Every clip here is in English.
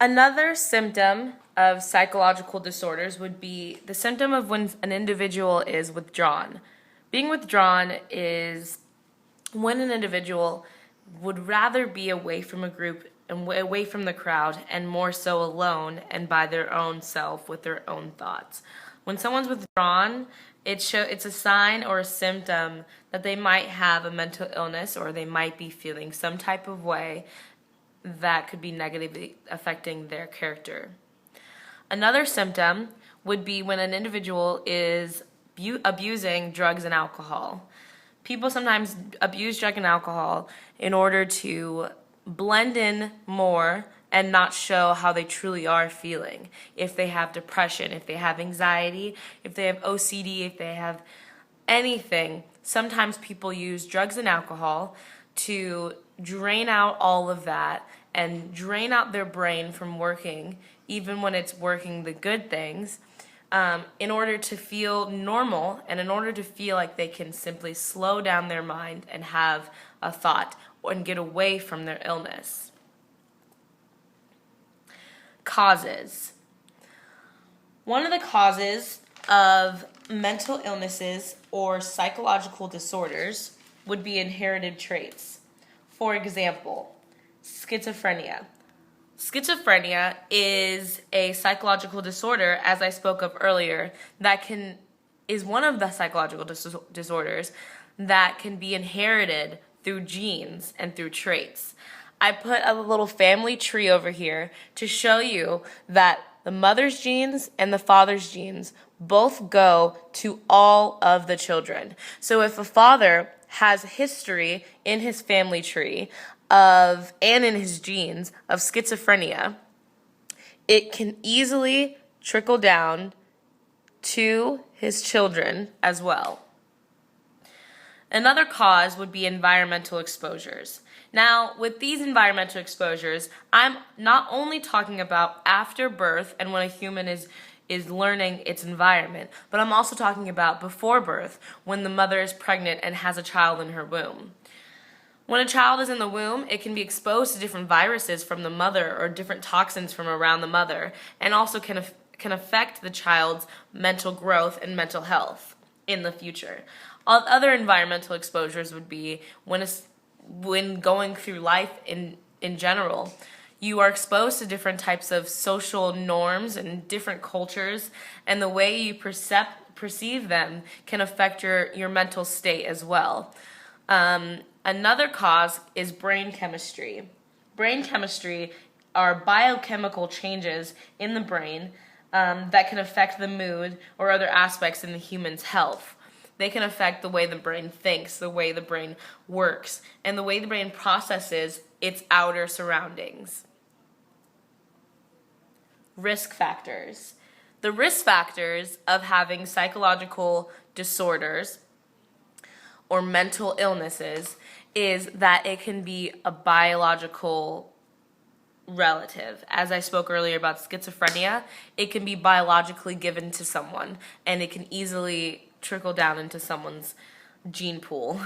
Another symptom of psychological disorders would be the symptom of when an individual is withdrawn. Being withdrawn is when an individual would rather be away from a group and away from the crowd and more so alone and by their own self with their own thoughts. When someone's withdrawn, it's a sign or a symptom that they might have a mental illness or they might be feeling some type of way that could be negatively affecting their character. Another symptom would be when an individual is abusing drugs and alcohol. People sometimes abuse drug and alcohol in order to blend in more and not show how they truly are feeling. If they have depression, if they have anxiety, if they have OCD, if they have anything, sometimes people use drugs and alcohol to drain out all of that and drain out their brain from working, even when it's working the good things, in order to feel normal and in order to feel like they can simply slow down their mind and have a thought and get away from their illness. Causes. One of the causes of mental illnesses or psychological disorders would be inherited traits. For example, schizophrenia. Schizophrenia is a psychological disorder, as I spoke of earlier, is one of the psychological disorders that can be inherited through genes and through traits. I put a little family tree over here to show you that the mother's genes and the father's genes both go to all of the children. So if a father has history in his family tree and in his genes of schizophrenia, it can easily trickle down to his children as well. Another cause would be environmental exposures. Now, with these environmental exposures, I'm not only talking about after birth and when a human is learning its environment, but I'm also talking about before birth, when the mother is pregnant and has a child in her womb. When a child is in the womb, it can be exposed to different viruses from the mother or different toxins from around the mother, and also can affect the child's mental growth and mental health in the future. Other environmental exposures would be when going through life in general. You are exposed to different types of social norms and different cultures, and the way you perceive them can affect your mental state as well. Another cause is brain chemistry. Brain chemistry are biochemical changes in the brain that can affect the mood or other aspects in the human's health. They can affect the way the brain thinks, the way the brain works, and the way the brain processes its outer surroundings. Risk factors. The risk factors of having psychological disorders or mental illnesses is that it can be a biological relative. As I spoke earlier about schizophrenia, it can be biologically given to someone, and it can easily trickle down into someone's gene pool.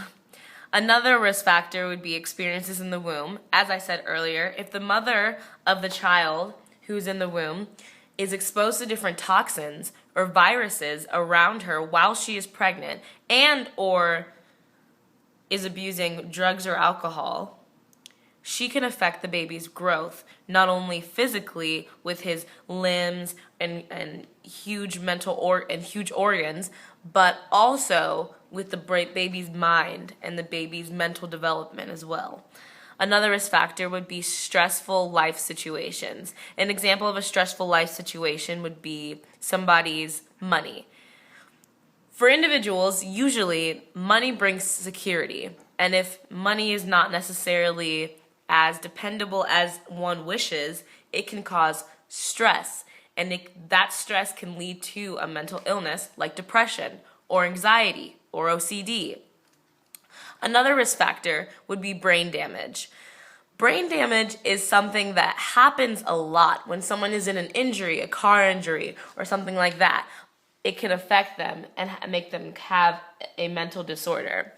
Another risk factor would be experiences in the womb. As I said earlier, if the mother of the child who's in the womb is exposed to different toxins or viruses around her while she is pregnant and or is abusing drugs or alcohol, she can affect the baby's growth, not only physically with his limbs and huge huge organs, but also with the baby's mind and the baby's mental development as well. Another risk factor would be stressful life situations. An example of a stressful life situation would be somebody's money. For individuals, usually money brings security, and if money is not necessarily as dependable as one wishes, it can cause stress, and that stress can lead to a mental illness like depression or anxiety or OCD. Another risk factor would be brain damage. Brain damage is something that happens a lot when someone is in an injury, a car injury, or something like that. It can affect them and make them have a mental disorder.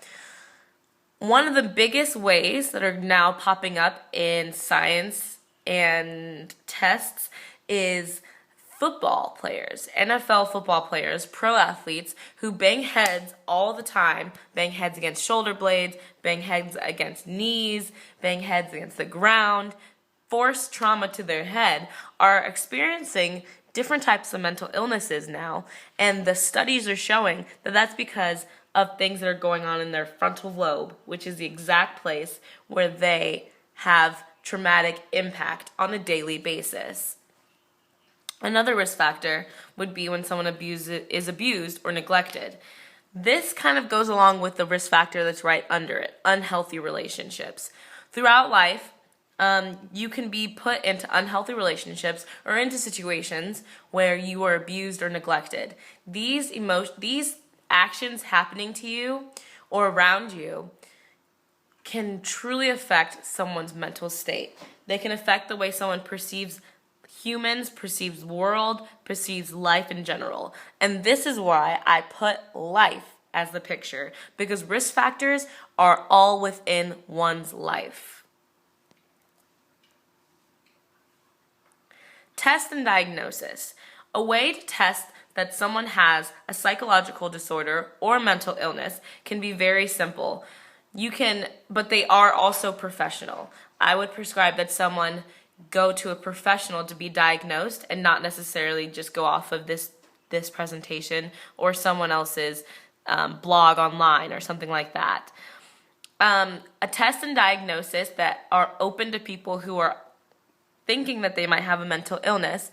One of the biggest ways that are now popping up in science and tests is football players, NFL football players, pro athletes who bang heads all the time, bang heads against shoulder blades, bang heads against knees, bang heads against the ground, force trauma to their head, are experiencing different types of mental illnesses now. And the studies are showing that that's because of things that are going on in their frontal lobe, which is the exact place where they have traumatic impact on a daily basis. Another risk factor would be when someone is abused or neglected. This kind of goes along with the risk factor that's right under it, unhealthy relationships. Throughout life, you can be put into unhealthy relationships or into situations where you are abused or neglected. These actions happening to you or around you can truly affect someone's mental state. They can affect the way someone perceives humans, perceives the world, perceives life in general. And this is why I put life as the picture, because risk factors are all within one's life. Test and diagnosis. A way to test that someone has a psychological disorder or mental illness can be very simple. But they are also professional. I would prescribe that someone go to a professional to be diagnosed and not necessarily just go off of this presentation or someone else's blog online or something like that. A test and diagnosis that are open to people who are thinking that they might have a mental illness